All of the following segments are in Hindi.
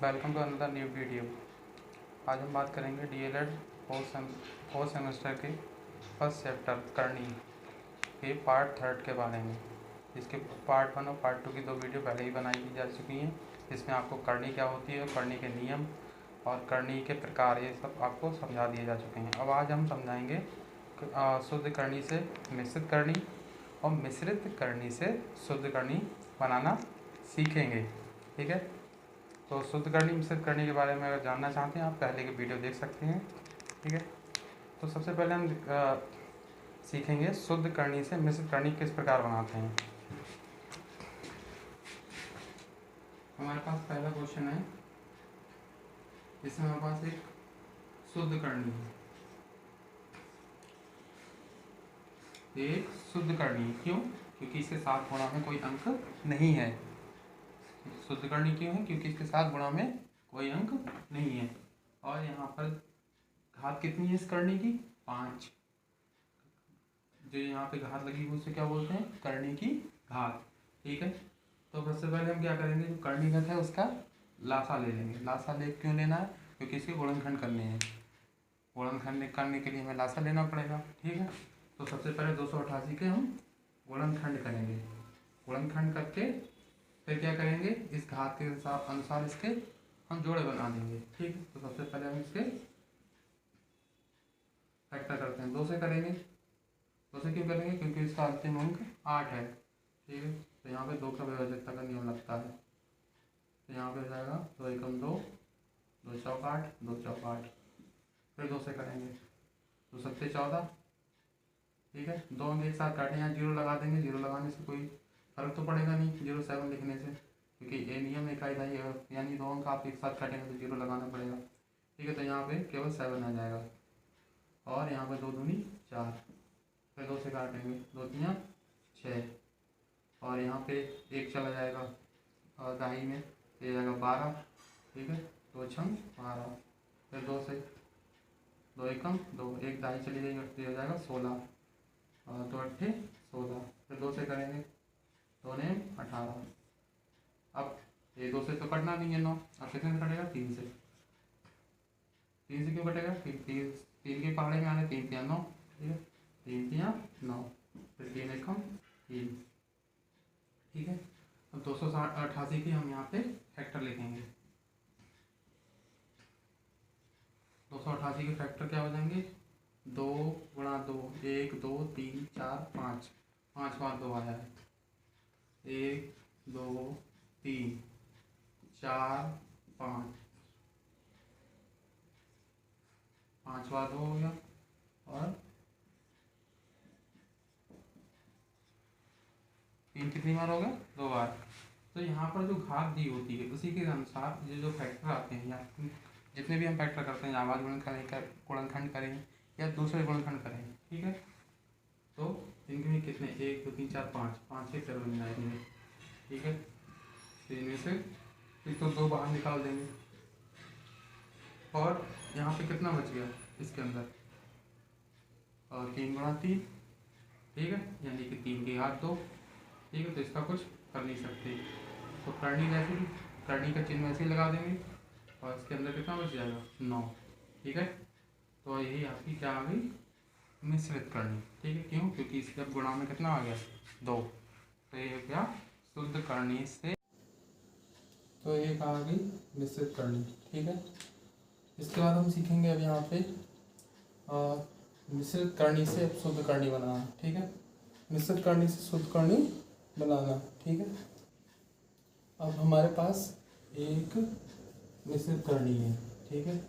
Welcome to another new video. आज हम बात करेंगे डीएलएड फोर्थ सेमेस्टर के फर्स्ट चैप्टर करनी के पार्ट 3 के बारे में। इसके पार्ट 1 और पार्ट 2 की 2 वीडियो पहले ही बनाई जा चुकी हैं। इसमें आपको करनी क्या होती है, करनी के नियम और करनी के प्रकार, ये सब आपको समझा दिए जा चुके हैं। अब आज हम समझाएंगे शुद्ध करनी से मिश्रित करनी और मिश्रित करनी से शुद्ध करनी बनाना सीखेंगे। ठीक है, तो शुद्ध करनी मिश्रित करनी के बारे में अगर जानना चाहते हैं आप पहले की वीडियो देख सकते हैं। ठीक है, तो सबसे पहले हम सीखेंगे शुद्ध करनी से मिश्रित करनी किस प्रकार बनाते हैं। हमारे पास पहला क्वेश्चन है, इसमें हमारे पास एक शुद्ध करनी है, एक शुद्ध करनी। क्यों? क्योंकि इसके साथ गुणा में कोई अंक नहीं है। शुद्ध करनी क्यों है? क्योंकि इसके साथ गुणा में कोई अंक नहीं है। और यहाँ पर घात कितनी है इस करनी की? 5। जो यहाँ पे घात लगी हुई उसे क्या बोलते हैं? करनी की घात। ठीक है, तो सबसे पहले हम क्या करेंगे, जो करनी घात है उसका लासा ले लेंगे। लासा ले क्यों लेना है? क्योंकि इसके गुणनखंड करने हैं। गुणनखंड करने के लिए हमें लासा लेना पड़ेगा। ठीक है, तो सबसे पहले 288 के हम गुणनखंड करेंगे। गुणनखंड करके फिर क्या करेंगे, इस घात के अनुसार इसके हम जोड़े बना देंगे। ठीक है, तो सबसे पहले हम इसके फैक्टर करते हैं। 2 से करेंगे। 2 से क्यों करेंगे? क्योंकि इसका अंतिम अंक 8 है। ठीक है, तो यहाँ पे 2 का विभाज्यता का नियम लगता है। तो यहाँ पे हो जाएगा 2 एकम 2, 2 चौक 8, 2 चौक 8। फिर 2 से करेंगे, 2 सत्ते 14। ठीक है, 2 अंक एक साथ काटें, यहाँ 0 लगा देंगे। 0 लगाने से कोई फर्क तो पड़ेगा नहीं 0 7 लिखने से, क्योंकि ये नियम इकाई धाई है, यानी 2 अंक आप एक साथ काटेंगे तो 0 लगाना पड़ेगा। ठीक है, तो यहाँ पे केवल 7 आ जाएगा और यहाँ पे 2 दूनी 4। फिर 2 से काटेंगे, 2 तियाँ 6 और यहाँ पे 1 चला जाएगा और दाई में ये जाएगा 12। ठीक है, 2 छंग 12। फिर 2 से 2 एकम 2, 1 दाई चली जाएगी तो हो जाएगा 16 और 2 अट्ठे 16। फिर 2 से करेंगे, 2 ने 18। अब ये 2 से तो कटना नहीं है 9, अब कितने से कटेगा? 3 से। 3 से क्यों कटेगा? 3 के पहाड़े में आने 3 तियाँ 9। ठीक है, 3 तियाँ 9, फिर 3 एकम 3। ठीक है, अब 288 की हम यहाँ पे फैक्टर लिखेंगे। 288 के फैक्टर क्या हो जाएंगे? 2 गुणा 2, 1 2 3 4 5, 5 बार 2 आया है। 1 2 3 4 5, 5 बार 2 हो गया और 3 कितनी बार हो गया? 2 बार। तो यहाँ पर जो घात दी होती है उसी के अनुसार ये जो फैक्टर आते हैं, या जितने भी हम फैक्टर करते हैं, आवाज गुणनखंड करें या दूसरे गुणनखंड करें। ठीक है, तो इनके में कितने? 1 2 3 4 5, 5 से चलो बन जाएंगे। ठीक है, तो इनमें से फिर तो 2 बाहर निकाल देंगे और यहाँ पे कितना बच गया इसके अंदर? और 3 गुणा 3। ठीक है, यानी कि 3 की घात 2। ठीक है, तो इसका कुछ कर नहीं सकते, तो करनी जैसे कि करनी का चिन्ह ऐसे ही लगा देंगे और इसके अंदर कितना बच जाएगा? 9। ठीक है, तो यही आपकी क्या आ गई? मिश्रित करनी। ठीक है, क्यों? क्योंकि इसके गुणा में कितना आ गया? 2। तो ये क्या? शुद्ध करनी से, तो ये कहा गई मिश्रित करनी। ठीक है, इसके बाद हम सीखेंगे अब यहाँ पे मिश्रित करनी से शुद्ध करनी बनाना। ठीक है, मिश्रित करनी से शुद्ध करनी बनाना। ठीक है, अब हमारे पास एक मिश्रित करनी है। ठीक है,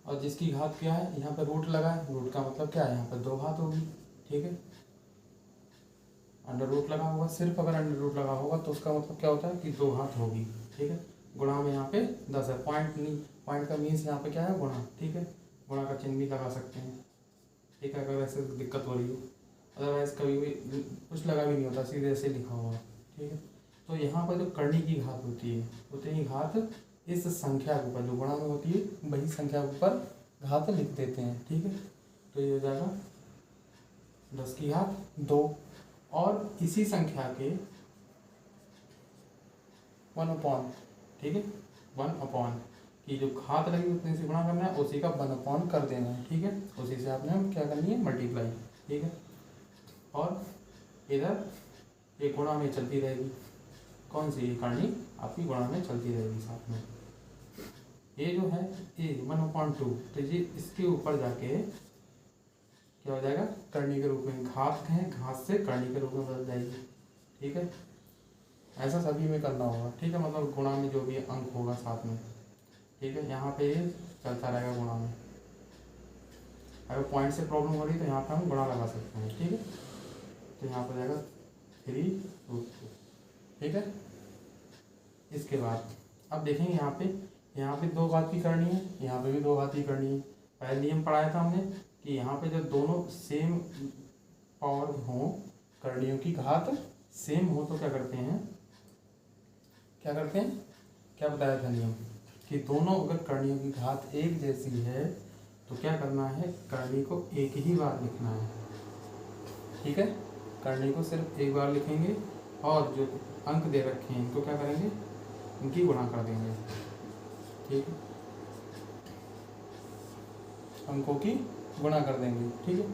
और जिसकी घात क्या है? यहाँ पर रूट लगा है। रूट का मतलब क्या है? यहाँ पर 2 घात होगी। ठीक है, अंडर रूट लगा होगा। सिर्फ अगर अंडर रूट लगा होगा तो उसका मतलब क्या होता है कि 2 घात होगी। ठीक है, गुणा में यहाँ पे 10 है। पॉइंट नहीं, पॉइंट का मीन्स यहाँ पे क्या है? गुणा। ठीक है, गुणा का चिन्ह भी लगा सकते हैं। ठीक है, अगर ऐसे दिक्कत हो रही हो, अदरवाइज कभी भी कुछ लगा भी नहीं होता, सीधे ऐसे लिखा होगा। ठीक है, तो यहाँ पर जो करनी की घात होती है, उतनी घात इस संख्या के ऊपर जो गुणा में होती है वही संख्या के ऊपर घात लिख देते हैं। ठीक है, तो ये हो जाएगा 10 की घात 2 और इसी संख्या के 1 अपॉन, ठीक है, 1 अपॉन की जो घात लगी उतने से गुणा करना है, उसी का 1 अपॉन कर देना है, ठीक है, उसी से आपने क्या करनी है, मल्टीप्लाई, ठीक है। और इधर एक गुणा में चलती रहेगी, कौन सी करनी आपकी गुणा में चलती रहेगी साथ में। ये जो है ए 1/2, तो ये इसके ऊपर जाके क्या हो जाएगा, करनी के रूप में, घात है, घात से करनी के रूप में बदल जाएगी, ठीक है। ऐसा सभी में करना होगा, ठीक है, मतलब गुणा में जो भी अंक होगा साथ में, ठीक है। यहाँ पे ये चलता रहेगा गुणा में। अगर पॉइंट से प्रॉब्लम हो रही तो यहाँ पे हम गुणा लगा सकते हैं, ठीक है। तो यहाँ पर जाएगा 3√2, ठीक है। इसके बाद अब देखेंगे यहाँ पे 2 घात की करनी है, यहाँ पे भी 2 घात की करनी है। पहले नियम पढ़ाया था हमने कि यहाँ पे जब दोनों सेम पावर हो, करणियों की घात सेम हो, तो क्या करते हैं, क्या बताया था नियम कि दोनों अगर करणियों की घात एक जैसी है तो क्या करना है, करनी को एक ही बार लिखना है, ठीक है। करनी को सिर्फ एक बार लिखेंगे और जो अंक दे रखे हैं इनको क्या करेंगे, इनकी गुणा कर देंगे, ठीक है, अंकों की गुणा कर देंगे, ठीक है।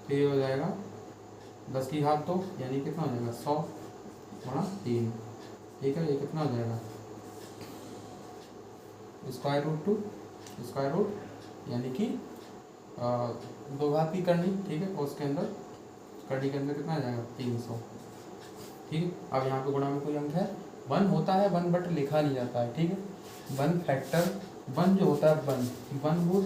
तो ये हो जाएगा 10 की घात 2 यानी कितना हो जाएगा, 100 गुणा 3, ठीक है। ये कितना हो जाएगा, स्क्वायर रूट यानी कि 2 घात की करनी, ठीक है, और उसके अंदर करनी के अंदर कितना आ जाएगा, 300, ठीक है। अब यहाँ पे गुणा में कोई अंक है, 1 होता है 1 बट लिखा नहीं जाता है, ठीक है। 1 फैक्टर 1 जो होता है 1 रूट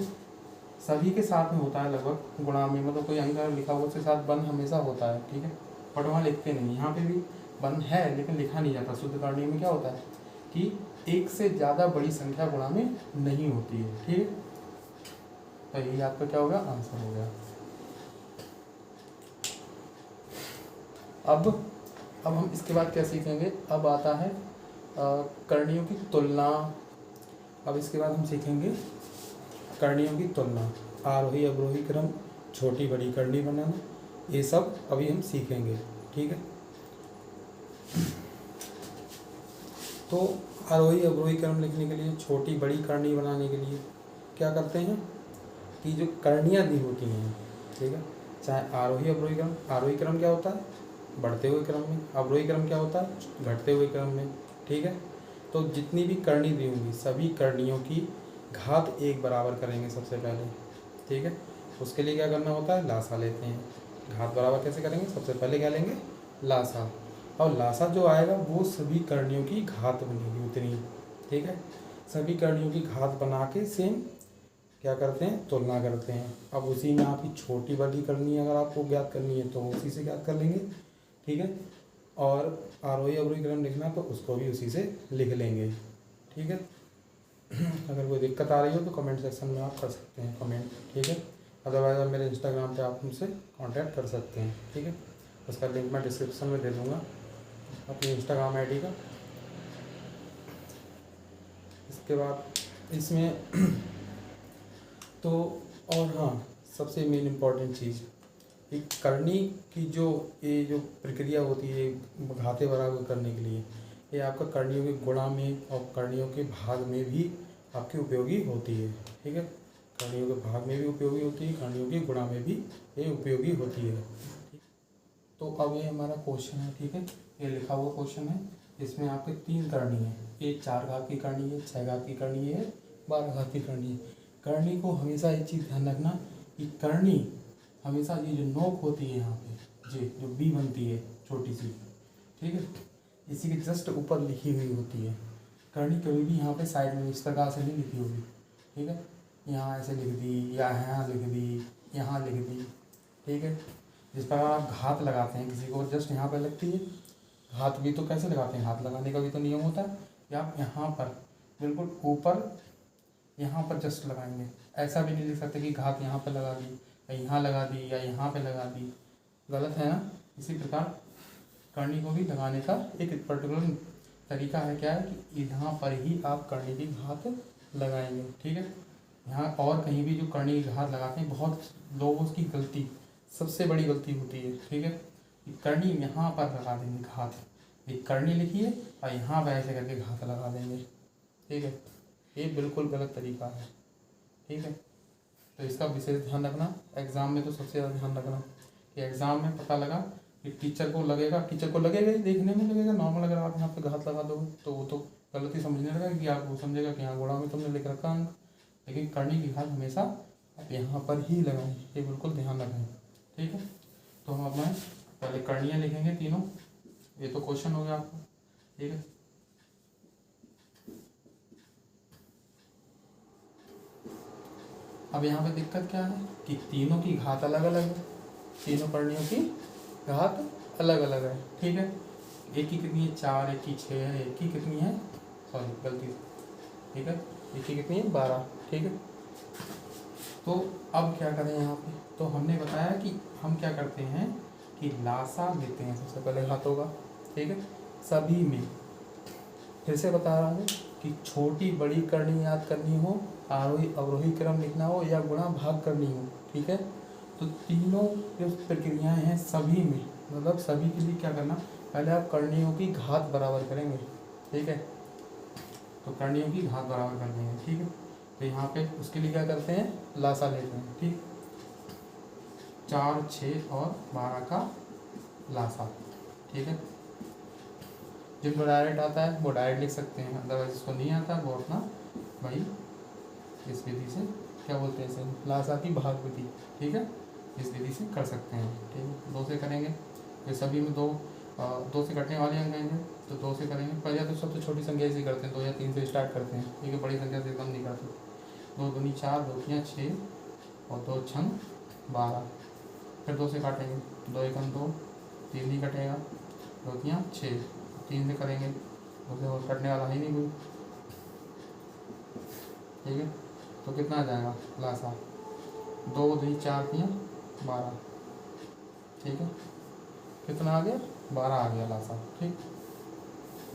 सभी के साथ में होता है लगभग गुणा में, मतलब कोई अंक लिखा हुआ उसके साथ 1 हमेशा होता है, ठीक है, बट वहाँ लिखते नहीं। यहाँ पे भी 1 है लेकिन लिखा नहीं जाता। शुद्ध करनी में क्या होता है कि एक से ज़्यादा बड़ी संख्या गुणा में नहीं होती है, ठीक है। तो यही आपका क्या होगा, आंसर हो गया। अब हम इसके बाद क्या सीखेंगे, अब आता है करणियों की तुलना। अब इसके बाद हम सीखेंगे करणियों की तुलना, आरोही अवरोही क्रम, छोटी बड़ी करनी बनाना, ये सब अभी हम सीखेंगे, ठीक है। तो आरोही अवरोही क्रम लिखने के लिए, छोटी बड़ी करनी बनाने के लिए क्या करते हैं कि जो करणियाँ दी होती हैं, ठीक है, चाहे आरोही अवरोही क्रम, आरोही क्रम क्या होता है, बढ़ते हुए क्रम में, अवरोही क्रम क्या होता है, घटते हुए क्रम में, ठीक है। तो जितनी भी करनी दी होंगी सभी करणियों की घात एक बराबर करेंगे सबसे पहले, ठीक है। उसके लिए क्या करना होता है, लासा लेते हैं। घात बराबर कैसे करेंगे, सबसे पहले क्या लेंगे, लासा, और लासा जो आएगा वो सभी करणियों की घात बनेगी उतनी, ठीक है। सभी करणियों की घात बना के सेम क्या करते हैं, तुलना करते हैं। अब उसी में आपकी छोटी बड़ी करनी है, अगर आपको ज्ञात करनी है तो उसी से ज्ञात कर लेंगे, ठीक है। और आरोही अवरोही क्रम लिखना तो उसको भी उसी से लिख लेंगे, ठीक है। अगर कोई दिक्कत आ रही हो तो कमेंट सेक्शन में आप कर सकते हैं कमेंट, ठीक है। अदरवाइज मेरे इंस्टाग्राम पे आप हमसे कांटेक्ट कर सकते हैं, ठीक है। उसका लिंक मैं डिस्क्रिप्शन में दे दूँगा अपनी इंस्टाग्राम आईडी का। इसके बाद इसमें तो और हाँ, सबसे मेन इम्पॉर्टेंट चीज़ एक करनी की जो प्रक्रिया होती है घाते बराबर करने के लिए, ये आपका करणियों के गुणा में और करणियों के भाग में भी आपकी उपयोगी होती है, ठीक है। करणियों के भाग में भी उपयोगी होती है, करणियों के गुणा में भी ये उपयोगी होती है। तो अब ये हमारा क्वेश्चन है, ठीक है, ये लिखा हुआ क्वेश्चन है। इसमें आपके 3 करनी है, एक 4 घात की करनी है, 6 घात की करनी है, 12 घात की करनी है। करनी को हमेशा एक चीज़ ध्यान रखना कि करनी हमेशा ये जो नोक होती है यहाँ पे जी जो बी बनती है छोटी सी, ठीक है, इसी के जस्ट ऊपर लिखी हुई होती है। करनी कभी भी यहाँ पे साइड में इस प्रकार से नहीं लिखी होगी, ठीक है, यहाँ ऐसे लिख दी या यहाँ लिख दी, यहाँ लिख दी, ठीक है। जिस प्रकार आप घात लगाते हैं किसी को जस्ट यहाँ पर लगती है, घात भी तो कैसे लगाते हैं, हाथ लगाने का भी तो नियम होता है कि आप यहाँ पर बिल्कुल ऊपर यहाँ पर जस्ट लगाएंगे। ऐसा भी नहीं लिख सकते कि घात यहाँ पर लगा दी या यहाँ लगा दी या यहाँ पे लगा दी, गलत है ना। इसी प्रकार करनी को भी लगाने का एक पर्टिकुलर तरीका है, क्या है कि यहाँ पर ही आप करनी की घात लगाएंगे, ठीक है। यहाँ और कहीं भी जो करनी की घात लगाते हैं बहुत लोगों की गलती, सबसे बड़ी गलती होती है, ठीक है, करनी यहाँ पर लगा देंगे घात, एक करनी लिखिए और यहाँ पर ऐसे करके घात लगा देंगे। ठीक है, ये बिल्कुल गलत तरीका है। ठीक है, तो इसका विशेष ध्यान रखना। एग्ज़ाम में तो सबसे ज़्यादा ध्यान रखना कि एग्ज़ाम में पता लगा कि टीचर को लगेगा ही, देखने में लगेगा नॉर्मल, अगर आप यहाँ पे घात लगा दोगे तो वो तो गलत ही समझने लगेगा कि आप वो समझेगा कि यहाँ गुणा में तुमने लिख रखा अंक। लेकिन करनी की घात हमेशा आप यहाँ पर ही लगाएं, ये बिल्कुल ध्यान रखें। ठीक है, तो हम अपना पहले करणियाँ लिखेंगे तीनों, ये तो क्वेश्चन हो गया आपका। ठीक है, अब यहाँ पे दिक्कत क्या है कि तीनों की घात अलग अलग है, तीनों करणियों की घात अलग अलग है। ठीक है, एक की कितनी है 4, एक की 6 है, एक की कितनी है, सॉरी गलती से, ठीक है, एक की कितनी है 12। ठीक है, तो अब क्या करें यहाँ पे, तो हमने बताया कि हम क्या करते हैं कि लासा लेते हैं सबसे पहले घातों का। ठीक है, सभी में फिर से बता रहा हूँ कि छोटी बड़ी करनी याद करनी हो, आरोही अवरोही क्रम लिखना हो या गुणा भाग करनी हो। ठीक है, तो तीनों जो प्रक्रियाएं हैं सभी में, मतलब सभी के लिए क्या करना, पहले आप करणियों की घात बराबर करेंगे। ठीक है, तो करणियों की घात बराबर कर देंगे। ठीक है, तो यहाँ पे उसके लिए क्या करते हैं, लासा लेते हैं। ठीक, 4, 6 और 12 का लासा। ठीक है, जिनको डायरेक्ट आता है वो डायरेक्ट लिख सकते हैं, अदरवाइज जिसको नहीं आता वो अपना भाई इस विधि से, क्या बोलते हैं इसे, लासा की भाग विधि। ठीक है, इस विधि से कर सकते हैं। ठीक है, 2 से करेंगे, फिर सभी में 2 से कटने वाले अंक आएंगे तो 2 से करेंगे। पहले तो सबसे छोटी संख्या से करते हैं, 2 या 3 से स्टार्ट करते हैं। ठीक है, बड़ी संख्या से एकदम नहीं करते। 2 दूनी 4, 2 तियाँ 6 और 2 छंग 12। फिर 2 से काटेंगे, 2 एकम 2, 3 नहीं कटेगा, 2 तियाँ 6, 3 से करेंगे, उसे और कटने वाला है नहीं कोई। ठीक है, तो कितना आ जाएगा लासा, 2 2 4 तियाँ 12। ठीक है, कितना आ गया, 12 आ गया लासा। ठीक,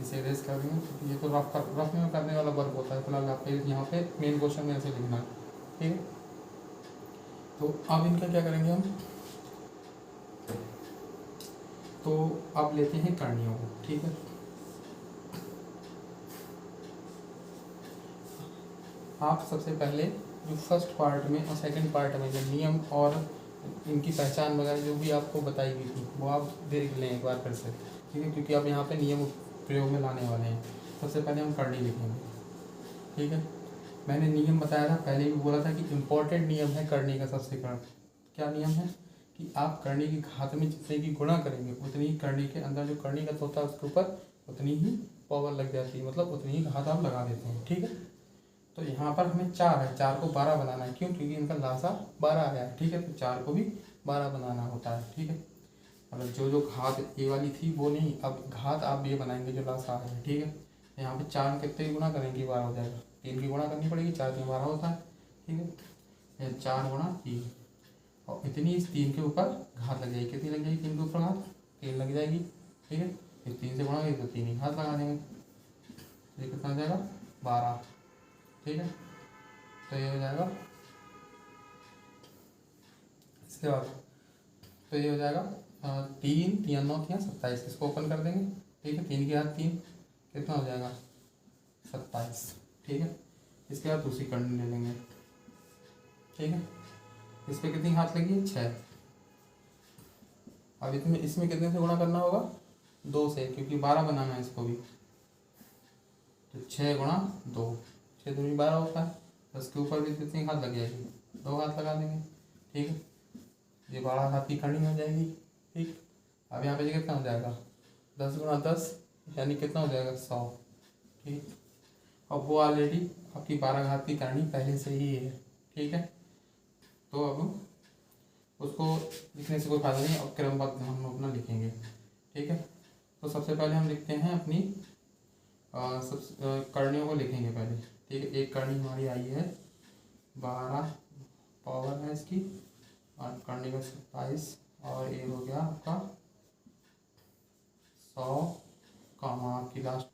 इसे रेस कर देंगे क्योंकि ये तो रफ में करने वाला वर्क होता है, फिलहाल आप यहाँ पे मेन क्वेश्चन में ऐसे लिखना है। ठीक है, तो अब इनका क्या करेंगे हम, तो अब लेते हैं करणियों को। ठीक है, आप सबसे पहले जो फर्स्ट पार्ट में और सेकंड पार्ट में जो नियम और इनकी पहचान वगैरह जो भी आपको बताई गई थी वो आप देख लें एक बार फिर से। ठीक है, क्योंकि आप यहाँ पे नियम प्रयोग में लाने वाले हैं। सबसे पहले हम करनी लिखेंगे। ठीक है, मैंने नियम बताया था, पहले भी बोला था कि इम्पोर्टेंट नियम है करनी का। सबसे क्या नियम है कि आप करनी की घात में जितने की गुणा करेंगे उतनी ही करनी के अंदर जो करनी का होता है उसके ऊपर उतनी ही पावर लग जाती है, मतलब उतनी ही घात आप लगा देते हैं। ठीक है, तो यहाँ पर हमें 4 है, 4 को 12 बनाना है, क्यों, क्योंकि इनका लासा 12 आया है। ठीक है, तो 4 को भी 12 बनाना होता है। ठीक है, मतलब जो घात ये वाली थी वो नहीं, अब घात आप ये बनाएंगे जो लासा है। ठीक है, यहाँ पे 4 कितने गुणा करेंगे 12 हो जाएगा, 3 की गुणा करनी पड़ेगी, 4 में 12 होता है। ठीक है, 4 गुणा 3 और इतनी इस 3 के ऊपर घात लग जाएगी, कितनी लग जाएगी 3 के ऊपर घात, 3 लग जाएगी। ठीक है, इस 3 से गुणा करेंगे तो 3 ही घात लगा देंगे, ये कितना हो जाएगा 12। ठीक है, तो ये हो जाएगा, इसके बाद तो ये हो जाएगा 3 3 9 3 27, इसको ओपन कर देंगे। ठीक है, 3 के हाथ 3 कितना हो जाएगा 27। ठीक है, इसके बाद दूसरी करनी ले लेंगे। ठीक है, इस पर कितनी हाथ लगी है 6। अब इसमें कितने से गुणा करना होगा 2 से, क्योंकि 12 बनाना है इसको भी, तो 6 गुणा 2, 6 दूनी 12 होता है। दस के ऊपर भी कितनी हाथ लग जाएगी 2 हाथ लगा देंगे। ठीक है, ये 12 हाथ की करनी हो जाएगी। ठीक, अब यहाँ पे कितना हो जाएगा 10 गुणा 10 यानी कितना हो जाएगा 100। ठीक, अब वो ऑलरेडी आपकी 12 घात की करनी पहले से ही है। ठीक है, तो अब उसको लिखने से कोई फायदा नहीं, अब क्रमबद्ध हम अपना लिखेंगे। ठीक है, तो सबसे पहले हम लिखते हैं अपनी सब करणियों को लिखेंगे पहले। ठीक है, एक करनी हमारी आई है 12 पावर है इसकी, और करनी का 27 और एक हो गया आपका 100 कामा आपकी लास्ट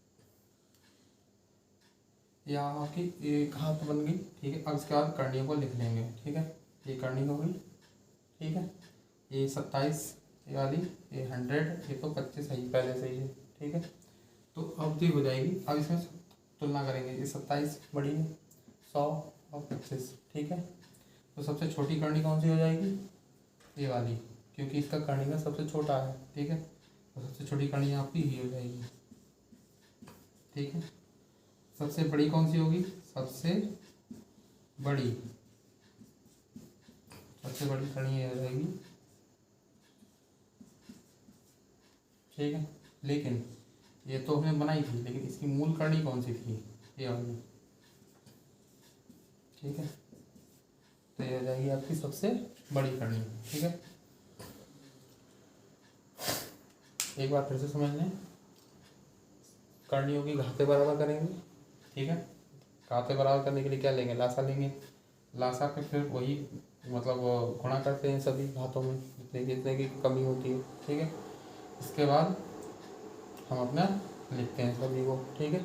या आपकी एक घात बन गई। ठीक है, अब इसके बाद करनियों को लिख लेंगे। ठीक है, ये करनी हो गई। ठीक है, ये 27 ये वाली, ये 100, ये तो 25 है पहले से ही है। ठीक है। तो अवधि हो जाएगी। अब इसमें तुलना करेंगे, ये 27 बड़ी है 100 और 25, ठीक है। तो सबसे छोटी करनी कौन सी हो जाएगी, ये वाली, क्योंकि इसका करनी में सबसे छोटा है, ठीक है। तो सबसे छोटी करनी आपकी ही हो जाएगी, ठीक है। सबसे बड़ी कौन सी होगी, सबसे बड़ी करनी ये हो जाएगी, ठीक है। लेकिन ये तो हमने बनाई थी, लेकिन इसकी मूल करनी कौन सी थी, ये वाली, ठीक है। तो ये हो जाएगी आपकी सबसे बड़ी करनी, ठीक है। एक बार फिर से समझ लें, करणियों की घाते बराबर करेंगे, ठीक है। घाते बराबर करने के लिए क्या लेंगे, लासा लेंगे। लासा पे फिर वही मतलब गुणा करते हैं सभी घातों में जितने की कमी होती है, ठीक है। इसके बाद हम अपना लिखते हैं सभी को, ठीक है।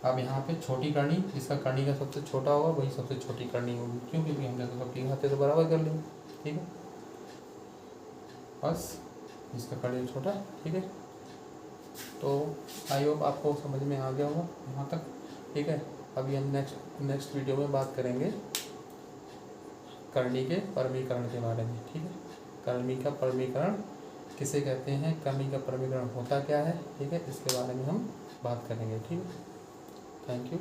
अब यहाँ पे छोटी करनी, जिसका करनी का सबसे छोटा होगा वही सबसे छोटी करनी होगी, क्यों, क्योंकि हमने तो सबकी घाते तो बराबर कर ली, ठीक है। बस इसका करनी छोटा, ठीक है। तो आई होप आपको समझ में आ गया होगा यहाँ तक, ठीक है। अभी हम नेक्स्ट वीडियो में बात करेंगे करनी के परमीकरण के बारे में, ठीक है। करनी का परमीकरण किसे कहते हैं, करनी का परमीकरण होता क्या है, ठीक है, इसके बारे में हम बात करेंगे, ठीक है। Thank you.